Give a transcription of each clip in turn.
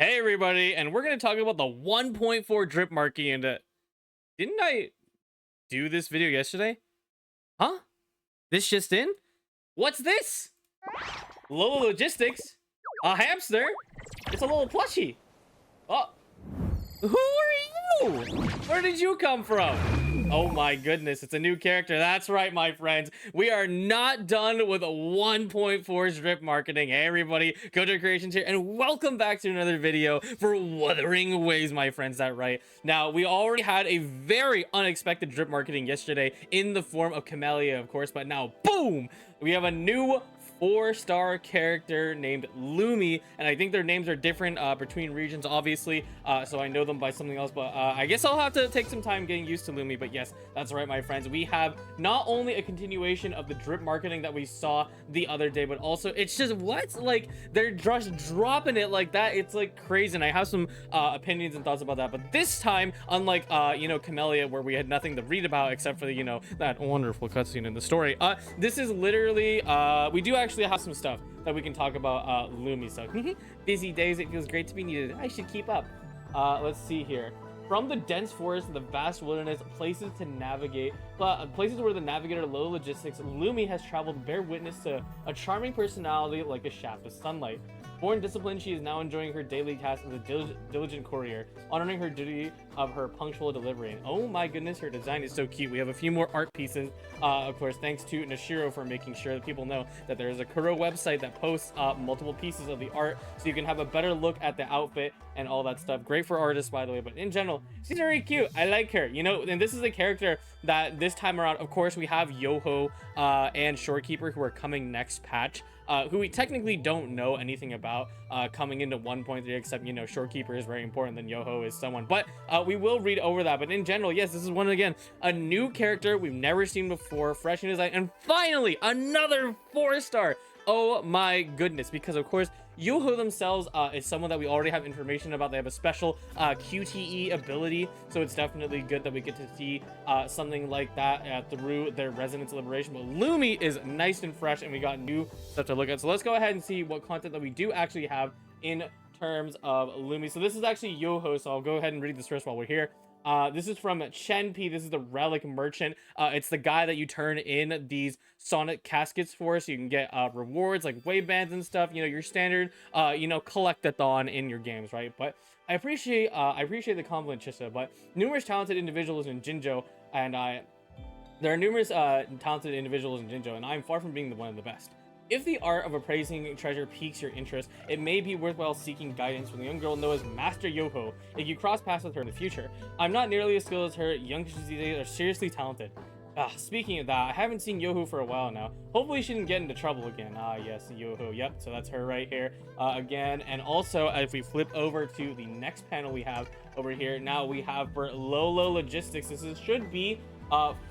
Hey everybody, and we're gonna talk about the 1.4 drip marking. And didn't I do this video yesterday? Huh? This just in? What's this? Lola Logistics, a hamster. It's a little plushie. Oh, who are you? Where did you come from? Oh my goodness, it's a new character. That's right, my friends. We are not done with 1.4 drip marketing. Hey everybody, Kojo Creations here, and welcome back to another video for Wuthering Waves, my friends. That right. Now, we already had a very unexpected drip marketing yesterday in the form of Camellya, of course, but now, boom! We have a new 4-star character named Lumi, and I think their names are different between regions, obviously, so I know them by something else, but I guess I'll have to take some time getting used to Lumi. But yes, that's right, my friends, we have not only a continuation of the drip marketing that we saw the other day, but also it's just what, like, they're just dropping it like that. It's like crazy, and I have some opinions and thoughts about that. But this time, unlike Camellya, where we had nothing to read about except for the that wonderful cutscene in the story, this is literally we do actually have some stuff that we can talk about Lumi. So busy days, it feels great to be needed. I should keep up. Let's see here. From the dense forest and the vast wilderness, places to navigate, places where the navigator low logistics, Lumi has traveled, bear witness to a charming personality like a shaft of sunlight. Born disciplined, she is now enjoying her daily task as a diligent courier, honoring her duty of her punctual delivery. And oh my goodness, her design is so cute. We have a few more art pieces, of course, thanks to Nashiro for making sure that people know that there is a Kuro website that posts multiple pieces of the art, so you can have a better look at the outfit and all that stuff. Great for artists, by the way, but in general, she's very cute. I like her, and this is a character that this time around, of course, we have Youhu and Shorekeeper, who are coming next patch, who we technically don't know anything about coming into 1.3, except Shorekeeper is very important, then Youhu is someone, but we will read over that. But in general, yes, this is again a new character we've never seen before, fresh new design, and finally another 4-star. Oh my goodness, because of course Youhu themselves is someone that we already have information about. They have a special QTE ability, so it's definitely good that we get to see something like that through their Resonance Liberation. But Lumi is nice and fresh, and we got new stuff to look at. So let's go ahead and see what content that we do actually have in terms of Lumi. So this is actually Youhu, so I'll go ahead and read this first while we're here. This is from Chen P. This is the relic merchant. It's the guy that you turn in these sonic caskets for, so you can get rewards like wave bands and stuff. Your standard collectathon in your games, right? But I appreciate the compliment, Chissa. But numerous talented individuals in Jinzhou, and there are numerous talented individuals in Jinzhou, and I'm far from being one of the best. If the art of appraising treasure piques your interest, it may be worthwhile seeking guidance from the young girl known as Master Youhu if you cross paths with her in the future. I'm not nearly as skilled as her. Youngsters these days are seriously talented. Speaking of that, I haven't seen Youhu for a while now. Hopefully she didn't get into trouble again. Yes, Youhu. Yep, so that's her right here again. And also, if we flip over to the next panel we have over here, now we have for Lolo Logistics. Should be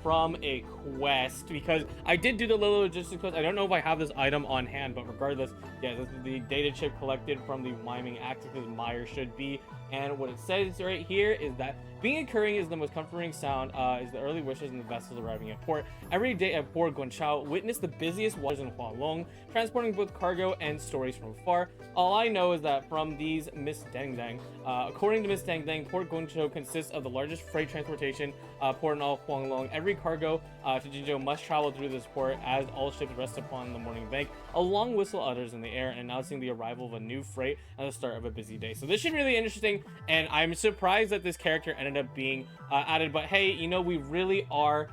from a quest, because I did do the Lolo Logistics quest. I don't know if I have this item on hand, but regardless, yeah, this is the data chip collected from the Miming Axis Meyer should be. And what it says right here is that being occurring is the most comforting sound, is the early wishes in the vessels arriving at port. Every day at Port Guanchao, witness the busiest waters in Hualong, transporting both cargo and stories from afar. All I know is that from these Miss Deng Deng, according to Miss Deng Deng, Port Guanchao consists of the largest freight transportation port in all Hualong. Every cargo to Jinzhou must travel through this port, as all ships rest upon the morning bank. A long whistle utters in the air, announcing the arrival of a new freight and the start of a busy day. So this should be really interesting, and I'm surprised that this character ended up being added. But hey, we really are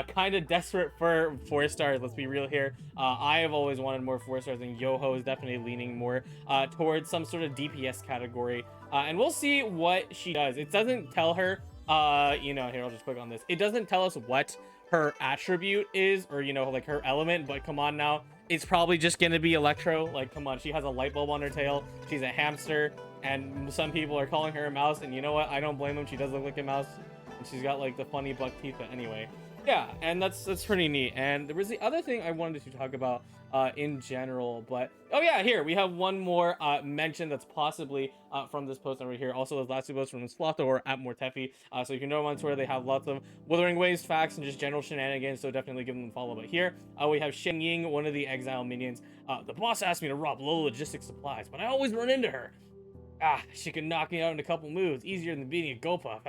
kind of desperate for 4 stars. Let's be real here. I have always wanted more 4 stars, and Youhu is definitely leaning more towards some sort of DPS category. And we'll see what she does. It doesn't tell her, here, I'll just click on this. It doesn't tell us what her attribute is, or like her element, but come on now, it's probably just gonna be Electro. Like, come on, she has a light bulb on her tail, she's a hamster, and some people are calling her a mouse, and you know what, I don't blame them. She does look like a mouse, and she's got like the funny buck teeth. But anyway, yeah, and that's pretty neat. And there was the other thing I wanted to talk about in general, but oh yeah, here we have one more mention that's possibly from this post over here. Also, those last two posts from Slotho or at Mortefi, so you can know on Twitter they have lots of Wuthering Waves facts and just general shenanigans, so definitely give them a follow. But here we have Shen Ying, one of the exile minions. The boss asked me to rob low logistics supplies, but I always run into her. She can knock me out in a couple moves, easier than beating a Gopuff.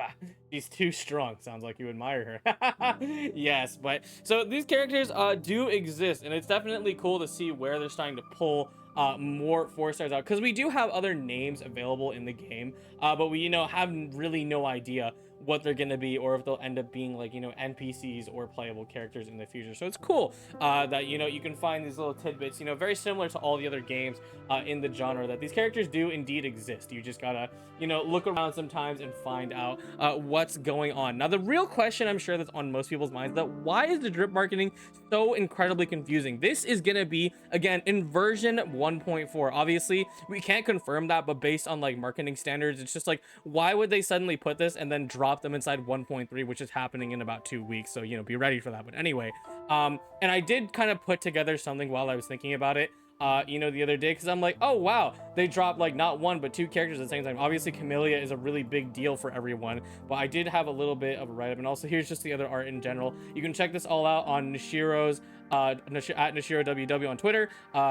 She's too strong. Sounds like you admire her. Yes, but so these characters do exist, and it's definitely cool to see where they're starting to pull more 4 stars out, because we do have other names available in the game, but we have really no idea what they're gonna be, or if they'll end up being like NPCs or playable characters in the future. So it's cool that you can find these little tidbits, very similar to all the other games in the genre, that these characters do indeed exist. You just gotta look around sometimes and find out what's going on. Now the real question I'm sure that's on most people's minds, that why is the drip marketing so incredibly confusing? This is gonna be, again, in version 1.4. Obviously we can't confirm that, but based on like marketing standards, it's just like, why would they suddenly put this and then drop them inside 1.3, which is happening in about 2 weeks? So be ready for that. But anyway, and I did kind of put together something while I was thinking about it the other day, because I'm like, oh wow, they dropped like not one but 2 characters at the same time. Obviously Camellya is a really big deal for everyone, but I did have a little bit of a write-up, and also here's just the other art in general. You can check this all out on Nishiro's at NishiroWW on Twitter.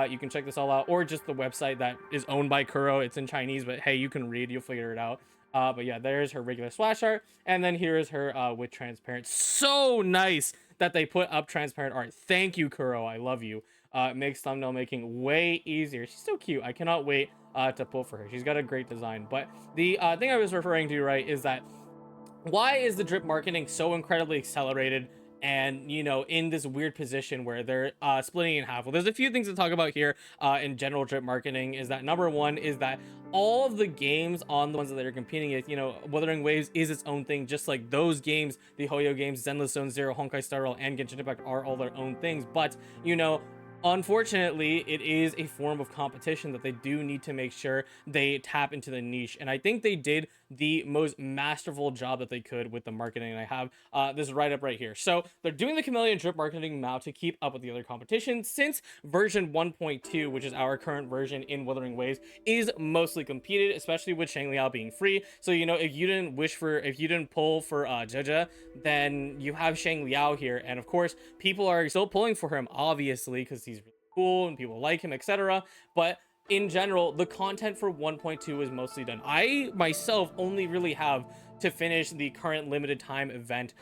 You can check this all out, or just the website that is owned by Kuro. It's in Chinese, but hey, you can read, you'll figure it out. But yeah, there's her regular splash art, and then here is her with transparent. So nice that they put up transparent art. Thank you, Kuro. I love you. It makes thumbnail making way easier. She's so cute. I cannot wait to pull for her. She's got a great design. But the thing I was referring to, right, is that why is the drip marketing so incredibly accelerated and in this weird position where they're splitting in half? Well, there's a few things to talk about here in general drip marketing. Is that number one is that all of the games on the ones that they're competing with, Wuthering Waves is its own thing, just like those games, the Hoyo games, Zenless Zone Zero, Honkai Star Rail, and Genshin Impact are all their own things. But unfortunately, it is a form of competition that they do need to make sure they tap into the niche, and I think they did the most masterful job that they could with the marketing. And I have this write-up right here. So they're doing the Camellya drip marketing now to keep up with the other competition, since version 1.2, which is our current version in Wuthering Waves, is mostly competed, especially with Xiangli Yao being free. So if you didn't pull for Jaja, then you have Xiangli Yao here, and of course people are still pulling for him, obviously, because he's really cool and people like him, etc. But in general, the content for 1.2 is mostly done. I myself only really have to finish the current limited time event,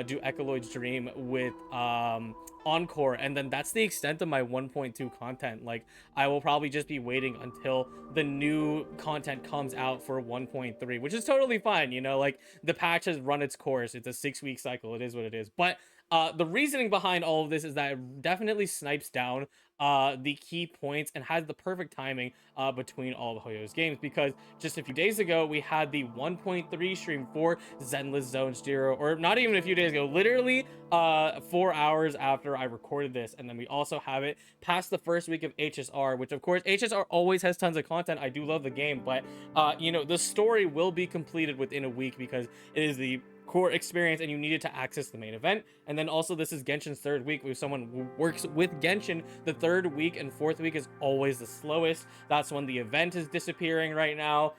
do Echoloid's Dream with Encore, and then that's the extent of my 1.2 content. Like, I will probably just be waiting until the new content comes out for 1.3, which is totally fine. Like, the patch has run its course. It's a 6-week cycle. It is what it is. But the reasoning behind all of this is that it definitely snipes down the key points and has the perfect timing between all of Hoyo's games, because just a few days ago we had the 1.3 stream for Zenless Zone Zero, or not even a few days ago, literally 4 hours after I recorded this. And then we also have it past the first week of HSR, which of course HSR always has tons of content. I do love the game, but the story will be completed within a week, because it is the core experience and you needed to access the main event. And then also, this is Genshin's 3rd week. With someone who works with Genshin, the 3rd week and 4th week is always the slowest. That's when the event is disappearing right now.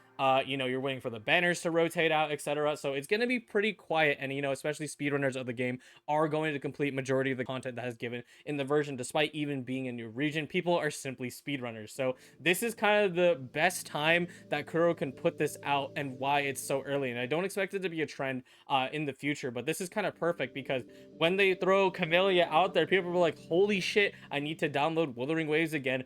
You're waiting for the banners to rotate out, etc. So it's going to be pretty quiet, and especially speedrunners of the game are going to complete majority of the content that is given in the version, despite even being a new region. People are simply speedrunners. So this is kind of the best time that Kuro can put this out, and why it's so early. And I don't expect it to be a trend in the future, but this is kind of perfect, because when they throw Camellya out there, people are like, holy shit, I need to download Wuthering Waves again,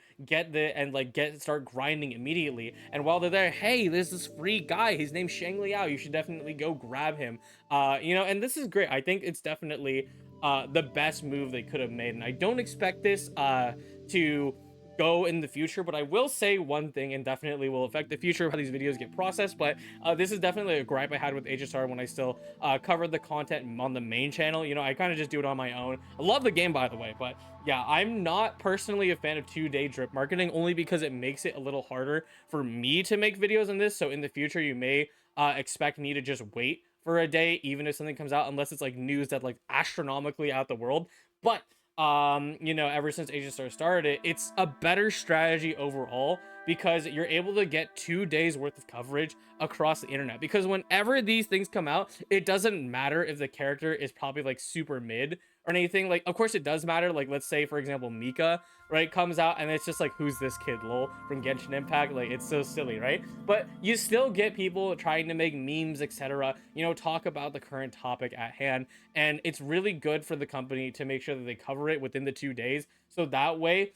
start grinding immediately. And while they're there, hey, there's this free guy, his name's Xiangli Yao, you should definitely go grab him. And this is great. I think it's definitely the best move they could have made, and I don't expect this to go in the future, but I will say one thing, and definitely will affect the future of how these videos get processed. But this is definitely a gripe I had with HSR when I still covered the content on the main channel. I kind of just do it on my own. I love the game, by the way, but yeah, I'm not personally a fan of 2-day drip marketing, only because it makes it a little harder for me to make videos on this. So in the future, you may expect me to just wait for a day, even if something comes out, unless it's like news that like astronomically out the world. But ever since HSR started, it's a better strategy overall, because you're able to get 2 days worth of coverage across the internet. Because whenever these things come out, it doesn't matter if the character is probably like super mid or anything. Like, of course it does matter. Like, let's say for example Mika, right, comes out and it's just like, who's this kid, lol, from Genshin Impact. Like, it's so silly, right? But you still get people trying to make memes, etc., you know, talk about the current topic at hand, and it's really good for the company to make sure that they cover it within the 2 days, so that way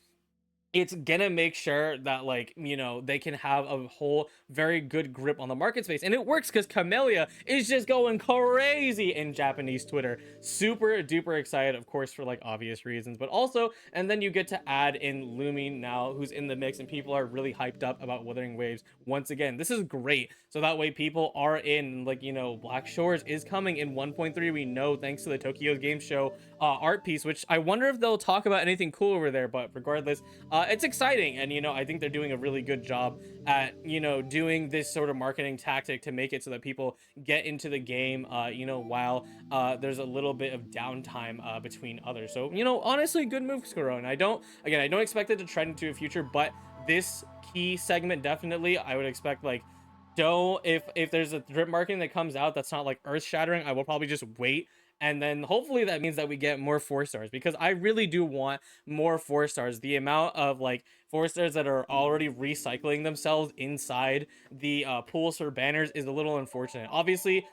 it's gonna make sure that, like, you know, they can have a whole very good grip on the market space. And it works because Camellya is just going crazy in Japanese Twitter. Super duper excited, of course, for like obvious reasons, but also, and then you get to add in Lumi now, who's in the mix, and people are really hyped up about Wuthering Waves once again. This is great, so that way people are in, like, you know, Black Shores is coming in 1.3, we know, thanks to the Tokyo Game Show art piece, which I wonder if they'll talk about anything cool over there. But regardless, it's exciting, and you know, I think they're doing a really good job at, you know, doing this sort of marketing tactic to make it so that people get into the game, you know, while there's a little bit of downtime between others. So, you know, honestly, good move, Skuro. And I don't expect it to trend into a future, but this key segment, definitely I would expect, like, don't, if there's a drip marketing that comes out that's not like earth shattering, I will probably just wait, and then hopefully that means that we get more 4 stars, because I really do want more 4 stars. The amount of like 4 stars that are already recycling themselves inside the pools for banners is a little unfortunate. Obviously,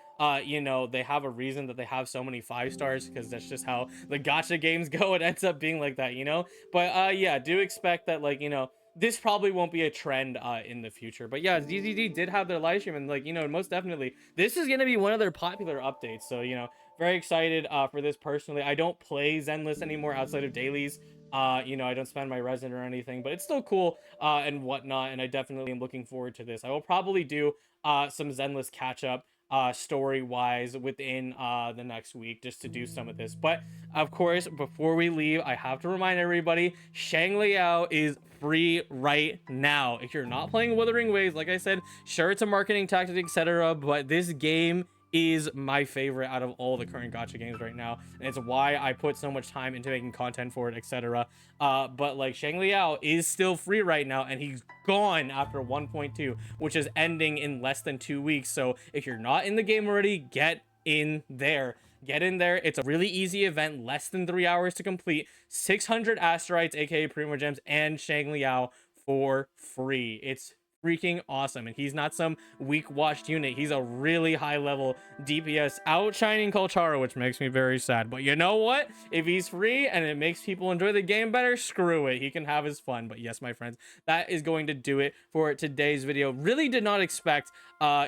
you know, they have a reason that they have so many 5 stars, because that's just how the gacha games go. It ends up being like that, you know. But yeah, do expect that, like, you know, this probably won't be a trend in the future. But yeah, ZZD did have their live stream, and like, you know, most definitely this is gonna be one of their popular updates. So, you know, very excited for this personally. I don't play Zenless anymore outside of dailies. You know, I don't spend my resin or anything, but it's still cool and whatnot, and I definitely am looking forward to this. I will probably do some Zenless catch up story wise within the next week, just to do some of this. But of course, before we leave, I have to remind everybody, Xiangli Yao is free right now. If you're not playing Wuthering Waves, like I said, sure, it's a marketing tactic, etc., but this game is my favorite out of all the current gacha games right now, and it's why I put so much time into making content for it, etc. But like, Xiangli Yao is still free right now, and he's gone after 1.2, which is ending in less than 2 weeks. So if you're not in the game already, get in there. Get in there. It's a really easy event, less than 3 hours to complete. 600 asteroids, aka Primo Gems, and Xiangli Yao for free. It's freaking awesome, and he's not some weak watched unit. He's a really high level DPS, outshining Kolcharo, which makes me very sad. But you know what, if he's free and it makes people enjoy the game better, screw it, he can have his fun. But yes, my friends, that is going to do it for today's video. Really did not expect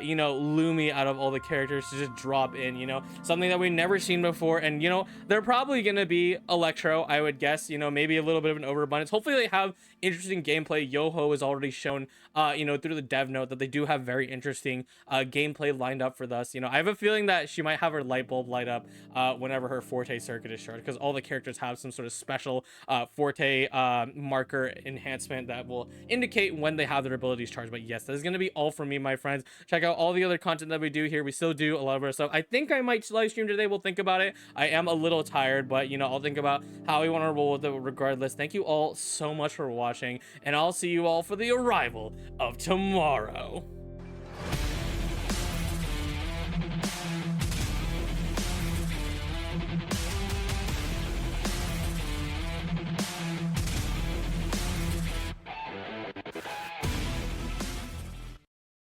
you know, Lumi out of all the characters to just drop in, you know, something that we've never seen before. And you know, they're probably gonna be Electro, I would guess, you know, maybe a little bit of an overabundance. Hopefully they have interesting gameplay. Youhu has already shown you know, through the dev note, that they do have very interesting gameplay lined up for this. You know, I have a feeling that she might have her light bulb light up whenever her Forte circuit is charged, because all the characters have some sort of special Forte marker enhancement that will indicate when they have their abilities charged. But yes, that is going to be all from me, my friends. Check out all the other content that we do here. We still do a lot of our stuff. I think I might live stream today. We'll think about it. I am a little tired, but you know, I'll think about how we want to roll with it regardless. Thank you all so much for watching, and I'll see you all for the arrival of tomorrow.